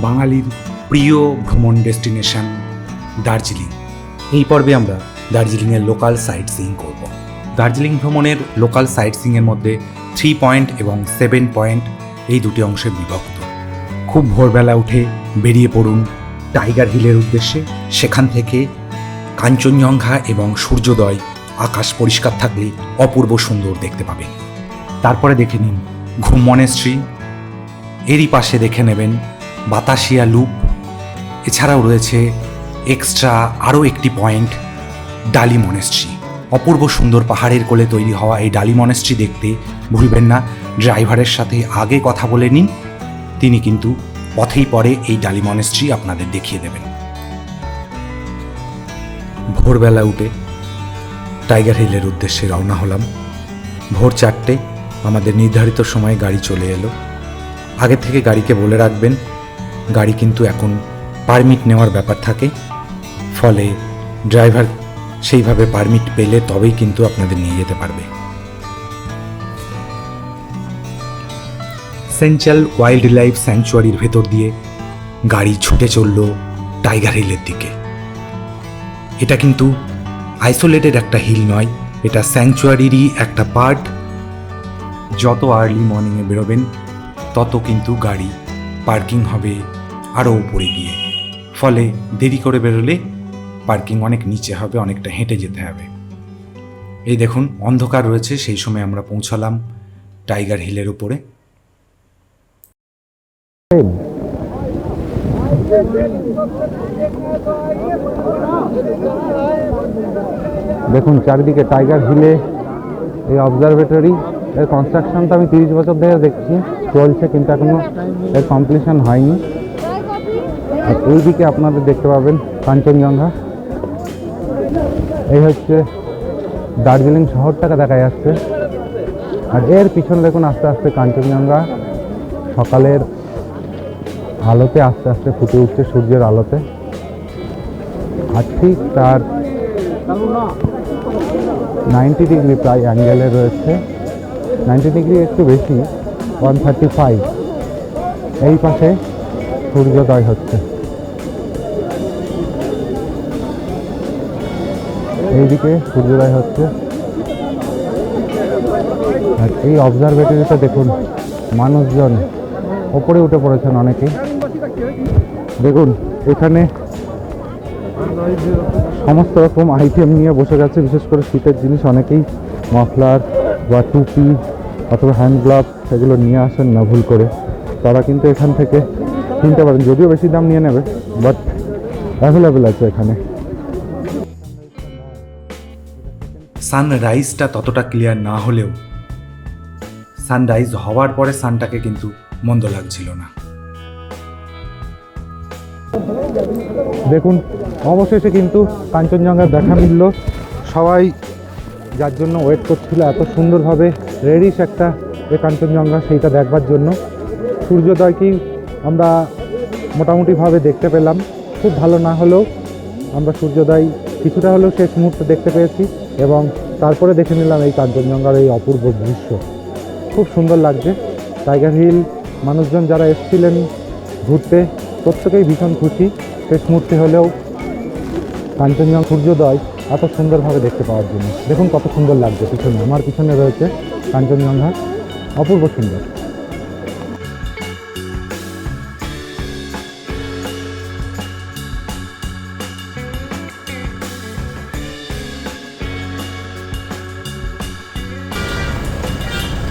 বাঙালির প্রিয় ভ্রমণ ডেস্টিনেশন দার্জিলিং। এই পর্বে আমরা দার্জিলিংয়ের লোকাল সাইট সিইং করব। দার্জিলিং ভ্রমণের লোকাল সাইট সিইংয়ের মধ্যে 3 পয়েন্ট এবং 7 পয়েন্ট এই দুটি অংশে বিভক্ত। খুব ভোরবেলা উঠে বেরিয়ে পড়ুন টাইগার হিলের উদ্দেশ্যে। সেখান থেকে কাঞ্চনজঙ্ঘা এবং সূর্যোদয়, আকাশ পরিষ্কার থাকলে অপূর্ব সুন্দর দেখতে পাবেন। তারপরে দেখে নিন ঘুম মনেস্ট্রি, এরই পাশে দেখে নেবেন বাতাসিয়া লুপ। এছাড়াও রয়েছে এক্সট্রা আরও একটি পয়েন্ট ডালি মনেস্ট্রি। অপূর্ব সুন্দর পাহাড়ের কোলে তৈরি হওয়া এই ডালি মনেস্ট্রি দেখতে ভুলবেন না ড্রাইভারের সাথে আগে কথা বলে নিন, তিনি কিন্তু পথেই পরে এই ডালি মনেস্ট্রি আপনাদের দেখিয়ে দেবেন। ভোরবেলা উঠে টাইগার হিলের উদ্দেশ্যে রওনা হলাম। ভোর 4টে আমাদের নির্ধারিত সময়ে গাড়ি চলে এলো। আগে থেকে গাড়িকে বলে রাখবেন, গাড়ি কিন্তু এখন পারমিট নেওয়ার ব্যাপার থাকে, ফলে ড্রাইভার সেইভাবে পারমিট পেলে তবেই কিন্তু আপনাদের নিয়ে যেতে পারবে। সেঞ্চাল ওয়াইল্ড লাইফ স্যাংচুয়ারির ভেতর দিয়ে গাড়ি ছুটে চলল টাইগার হিলের দিকে। এটা কিন্তু আইসোলেটেড একটা হিল নয়, এটা স্যাংচুয়ারিরই একটা পার্ট। যত আর্লি মর্নিংয়ে বেরোবেন তত কিন্তু গাড়ি পার্কিং হবে আরও উপরে গিয়ে, ফলে দেরি করে বেরোলে পার্কিং অনেক নিচে হবে, অনেকটা হেঁটে যেতে হবে। এই দেখুন অন্ধকার রয়েছে, সেই সময় আমরা পৌঁছালাম টাইগার হিলের উপরে। দেখুন চারিদিকে টাইগার হিলে এই অবজারভেটরি, এর কনস্ট্রাকশনটা আমি 30 বছর ধরে দেখছি চলছে, কিন্তু এখনো এর কমপ্লিশন হয়নি। আর এইদিকে আপনাদের দেখতে পাবেন কাঞ্চনজঙ্ঘা। এই হচ্ছে দার্জিলিং শহরটাকে দেখা যাচ্ছে, আর এর পিছন দেখুন আস্তে আস্তে কাঞ্চনজঙ্ঘা সকালের আলোতে আস্তে আস্তে ফুটে উঠছে সূর্যের আলোতে। আর ঠিক তার 90 ডিগ্রি প্রায় অ্যাঙ্গেলে রয়েছে, 90 ডিগ্রি একটু বেশি, 135। এই পাশে সূর্যোদয় হচ্ছে, এইদিকে সূর্যোদয় হচ্ছে। আর এই অবজারভেটরিটা দেখুন মানুষজন ওপরে উঠে পড়েছেন অনেকেই। দেখুন এখানে সমস্ত রকম আইটেম নিয়ে বসে গেছে, বিশেষ করে শীতের জিনিস অনেকেই মফলার বা টুপি অথবা হ্যান্ড গ্লাভ সেগুলো নিয়ে আসেন না ভুল করে, তারা কিন্তু এখান থেকে কিনতে পারেন, যদিও বেশি দাম নিয়ে নেবে, বাট অ্যাভেলেবেল আছে এখানে। সানরাইজটা ততটা ক্লিয়ার না হলেও সানরাইজ হওয়ার পরে সানটাকে কিন্তু মন্দ লাগছিল না। দেখুন অবশেষে কিন্তু কাঞ্চনজঙ্ঘার দেখা মিলল। সবাই যার জন্য ওয়েট করছিল, এত সুন্দরভাবে রেডিশ একটা এ কাঞ্চনজঙ্ঘা, সেইটা দেখবার জন্য। সূর্যোদয়কেই আমরা মোটামুটিভাবে দেখতে পেলাম, খুব ভালো না হলেও আমরা সূর্যোদয় কিছুটা হলেও শেষ মুহূর্তে দেখতে পেয়েছি, এবং তারপরে দেখে নিলাম এই কাঞ্চনজঙ্ঘার এই অপূর্ব দৃশ্য। খুব সুন্দর লাগছে। টাইগার হিল মানুষজন যারা এসেছিলেন ঘুরতে প্রত্যেকেই ভীষণ খুশি, শেষ মুহূর্তে হলেও কাঞ্চনজঙ্ঘা সূর্যোদয় এত সুন্দরভাবে দেখতে পাওয়ার জন্য। দেখুন কত সুন্দর লাগছে পিছনে, আমার পিছনে রয়েছে কাঞ্চনজঙ্ঘা, অপূর্ব সুন্দর।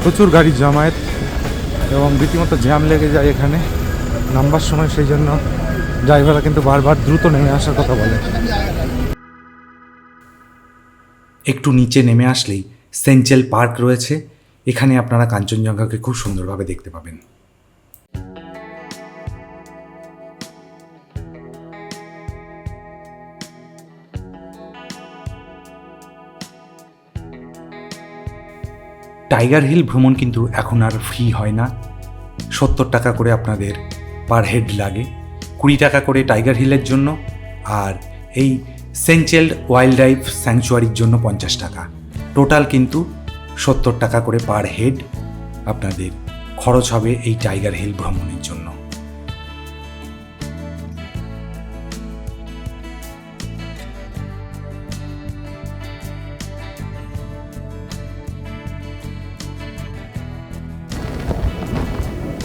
প্রচুর গাড়ি জমায়েত এবং রীতিমতো জ্যাম লেগে যায় এখানে নামবার সময়, সেই জন্য ড্রাইভাররা কিন্তু বারবার দ্রুত নেমে আসার কথা বলে। একটু নিচে নেমে আসলেই সেঞ্চেল পার্ক রয়েছে, এখানে আপনারা কাঞ্চনজঙ্ঘাকে খুব সুন্দরভাবে দেখতে পাবেন। টাইগার হিল ভ্রমণ কিন্তু এখন আর ফ্রি হয় না, 70 টাকা করে আপনাদের পার হেড লাগে, 20 টাকা করে টাইগার হিলের জন্য, আর এই সেঞ্চেল ওয়াইল্ড লাইফ স্যাংচুয়ারির জন্য 50 টাকা। টোটাল কিন্তু 70 টাকা করে পার হেড আপনাদের খরচ হবে এই টাইগার হিল ভ্রমণের জন্য।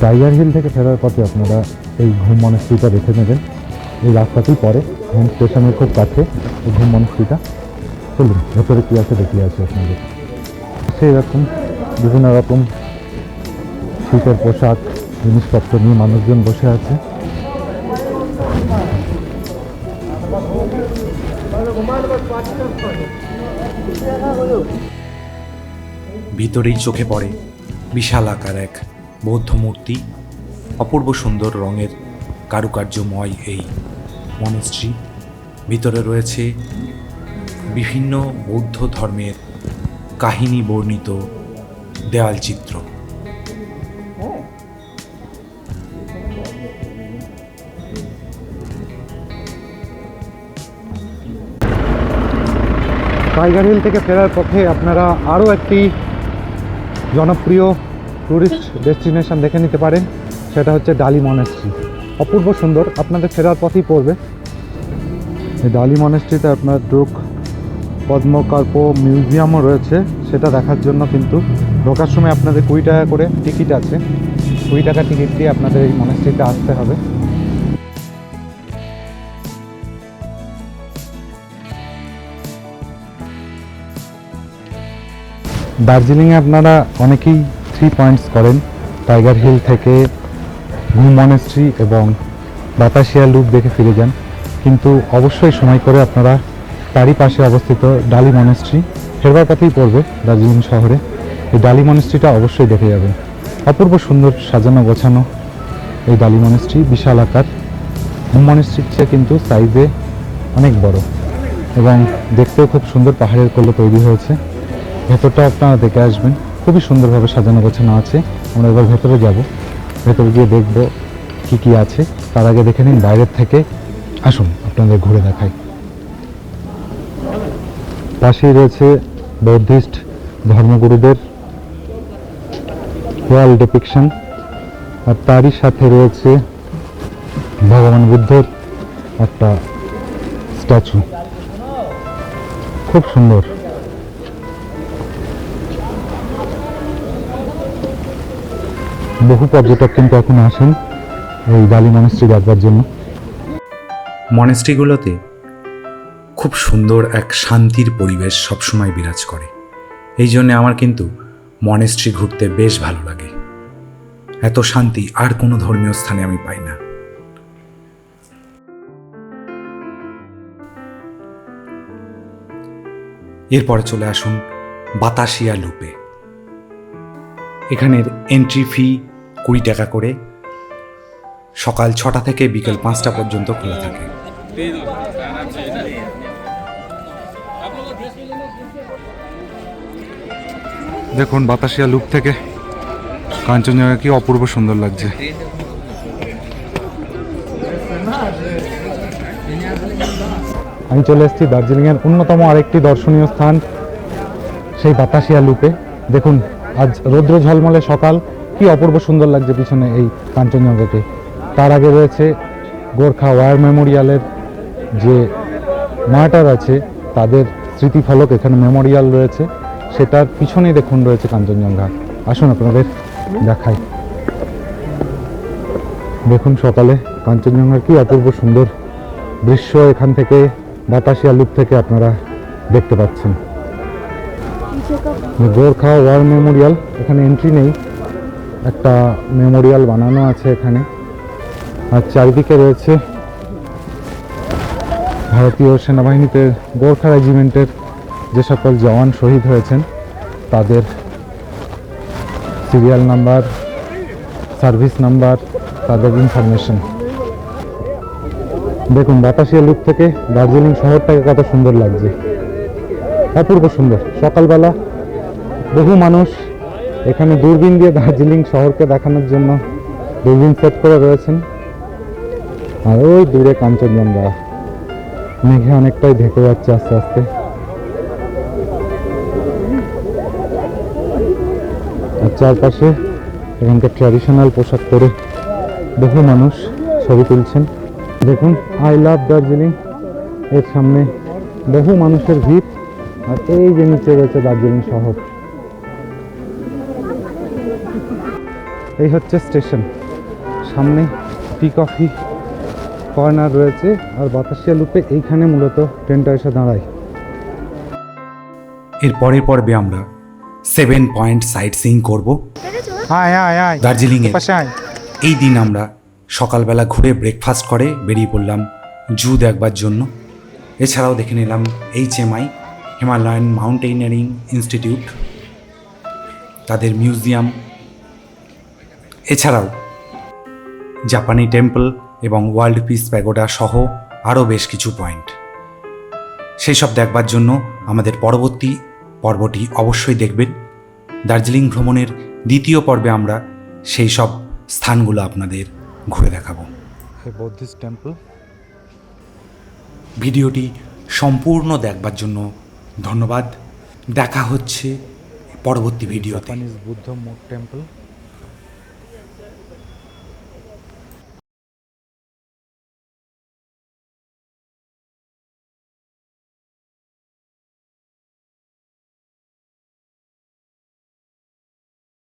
টাইগার হিল থেকে ফেরার পথে আপনারা এই ঘুম মনেস্ট্রিটা দেখে নেবেন। এই রাস্তাতেই পড়ে, ঘুম স্টেশনের খুব কাছে এই ঘুম মনেস্ট্রিটা। চলুন ভেতরে কী আছে দেখিয়ে আছে আপনাদের। সেই রকম বিভিন্ন রকম শীতের পোশাক জিনিসপত্র নিয়ে মানুষজন বসে আছে। ভিতরেই চোখে পড়ে বিশাল আকার এক বৌদ্ধ মূর্তি। অপূর্ব সুন্দর রঙের কারুকার্যময় এই মনেস্ট্রি। ভিতরে রয়েছে বিভিন্ন বৌদ্ধ ধর্মের কাহিনী বর্ণিত দেওয়ালচিত্র। টাইগার হিল থেকে ফেরার পথে আপনারা আরও একটি জনপ্রিয় ট্যুরিস্ট ডেস্টিনেশন দেখে নিতে পারেন, সেটা হচ্ছে ডালি মনেস্ট্রি। অপূর্ব সুন্দর, আপনাদের ফেরার পথেই পড়বে। এই ডালি মনেস্ট্রিতে আপনার ড্রুক পদ্মকার্প মিউজিয়ামও রয়েছে, সেটা দেখার জন্য কিন্তু ঢোকার সময় আপনাদের 20 টাকা করে টিকিট আছে। 20 টাকা টিকিট দিয়ে আপনাদের এই মনেস্ট্রিতে আসতে হবে। দার্জিলিংয়ে আপনারা অনেকেই 3 পয়েন্টস করেন, টাইগার হিল থেকে ঘুম মনেস্ট্রি এবং বাতাসিয়া লুপ দেখে ফিরে যান, কিন্তু অবশ্যই সময় করে আপনারা তারই পাশে অবস্থিত ডালি মনেস্ট্রি, ফেরবার পথেই পড়বে দার্জিলিং শহরে, এই ডালি মনেস্ট্রিটা অবশ্যই দেখে যাবেন। অপূর্ব সুন্দর সাজানো গোছানো এই ডালি মনেস্ট্রি, বিশাল আকার। ঘুম মনেস্ট্রির চেয়ে কিন্তু সাইজে অনেক বড় এবং দেখতেও খুব সুন্দর, পাহাড়ের কোলে তৈরি হয়েছে। ভেতরটা আপনারা দেখে আসবেন, খুবই সুন্দরভাবে সাজানো গোছানো আছে। আমরা এবার ভেতরে যাব, ভেতরে গিয়ে দেখব কি কি আছে। তার আগে দেখে নিন বাইরের থেকে, আসুন আপনাদের ঘুরে দেখাই। পাশেই রয়েছে বৌদ্ধিস্ট ধর্মগুরুদের ওয়াল ডিপিকশন, আর তারই সাথে রয়েছে ভগবান বুদ্ধর একটা স্ট্যাচু, খুব সুন্দর। বহু পর্যটক কিন্তু এখন আসেন এই ডালি মনেস্ট্রি দেখবার জন্য। মনেস্ট্রিগুলোতে খুব সুন্দর এক শান্তির পরিবেশ সবসময় বিরাজ করে। এই জন্যে আমার কিন্তু মনেস্ট্রি ঘুরতে বেশ ভালো লাগে। এত শান্তি আর কোনো ধর্মীয় স্থানে আমি পাই না। এরপরে চলে আসুন বাতাসিয়া লুপে। এখানের এন্ট্রি ফি 20 টাকা করে, সকাল 6টা থেকে বিকেল 5টা পর্যন্ত খোলা থাকে। দেখুন বাতাসিয়া লুপ থেকে কাঞ্চনজঙ্ঘা কি অপূর্ব সুন্দর লাগছে। আমি চলে এসেছি দার্জিলিংয়ের অন্যতম আরেকটি দর্শনীয় স্থান, সেই বাতাসিয়া লুপে। দেখুন আজ রৌদ্র ঝলমলে সকাল, কি অপূর্ব সুন্দর লাগছে পিছনে এই কাঞ্চনজঙ্ঘাকে। তার আগে রয়েছে গোর্খা ওয়ার মেমোরিয়ালের যে মার্টার আছে তাদের স্মৃতিফলক, এখানে মেমোরিয়াল রয়েছে, সেটার পিছনেই দেখুন রয়েছে কাঞ্চনজঙ্ঘা। আসুন আপনাদের দেখাই। দেখুন সকালে কাঞ্চনজঙ্ঘার কি অপূর্ব সুন্দর দৃশ্য এখান থেকে বাতাসিয়া লুপ থেকে আপনারা দেখতে পাচ্ছেন। গোর্খা ওয়ার মেমোরিয়াল, এখানে এন্ট্রি নেই, একটা মেমোরিয়াল বানানো আছে এখানে, আর চারিদিকে রয়েছে ভারতীয় সেনাবাহিনীতে গোর্খা রেজিমেন্টের যে সকল জওয়ান শহীদ হয়েছেন তাদের সিরিয়াল নাম্বার, সার্ভিস নাম্বার, তাদের ইনফরমেশন। দেখুন বাতাসিয়া লুপ থেকে দার্জিলিং শহরটাকে কত সুন্দর লাগছে, অপূর্ব সুন্দর। সকালবেলা বহু মানুষ এখানে দূরবীন দিয়ে দার্জিলিং শহরকে দেখানোর জন্য দূরবীন সেট করে রয়েছেন। আর ওই দূরে কাঞ্চনজঙ্ঘা মেঘে অনেকটাই ঢেকে যাচ্ছে আস্তে আস্তে। আর চারপাশে এখানকার ট্র্যাডিশনাল পোশাক পরে বহু মানুষ ছবি তুলছেন। দেখুন আই লাভ দার্জিলিং এর সামনে বহু মানুষের ভিড়, আর এই যে নিচে রয়েছে দার্জিলিং শহর। এই হচ্ছে স্টেশন। সামনে টি কফি কর্নার রয়েছে, আর বাতাসিয়া লুপে এইখানে মূলত ট্রেনটা এসে দাঁড়ায়। এর পরের পর্বে আমরা 7 পয়েন্ট সাইট সিইং করব আয় আয় আয় দার্জিলিংয়ে। পাশে আয়। এই দিন আমরা সকালবেলা ঘুরে ব্রেকফাস্ট করে বেরিয়ে পড়লাম জু দেখবার জন্য। এছাড়াও দেখে নিলাম HMI হিমালয়ান মাউন্টেইনারিং ইনস্টিটিউট, তাদের মিউজিয়াম, এছাড়াও জাপানি টেম্পল এবং ওয়ার্ল্ড পিস প্যাগোডা সহ আরও বেশ কিছু পয়েন্ট। সেই সব দেখবার জন্য আমাদের পরবর্তী পর্বটি অবশ্যই দেখবেন। দার্জিলিং ভ্রমণের দ্বিতীয় পর্বে আমরা সেই সব স্থানগুলো আপনাদের ঘুরে দেখাবো। Buddhist temple. ভিডিওটি সম্পূর্ণ দেখবার জন্য ধন্যবাদ। দেখা হচ্ছে পরবর্তী ভিডিওতে। Japanese Buddha temple.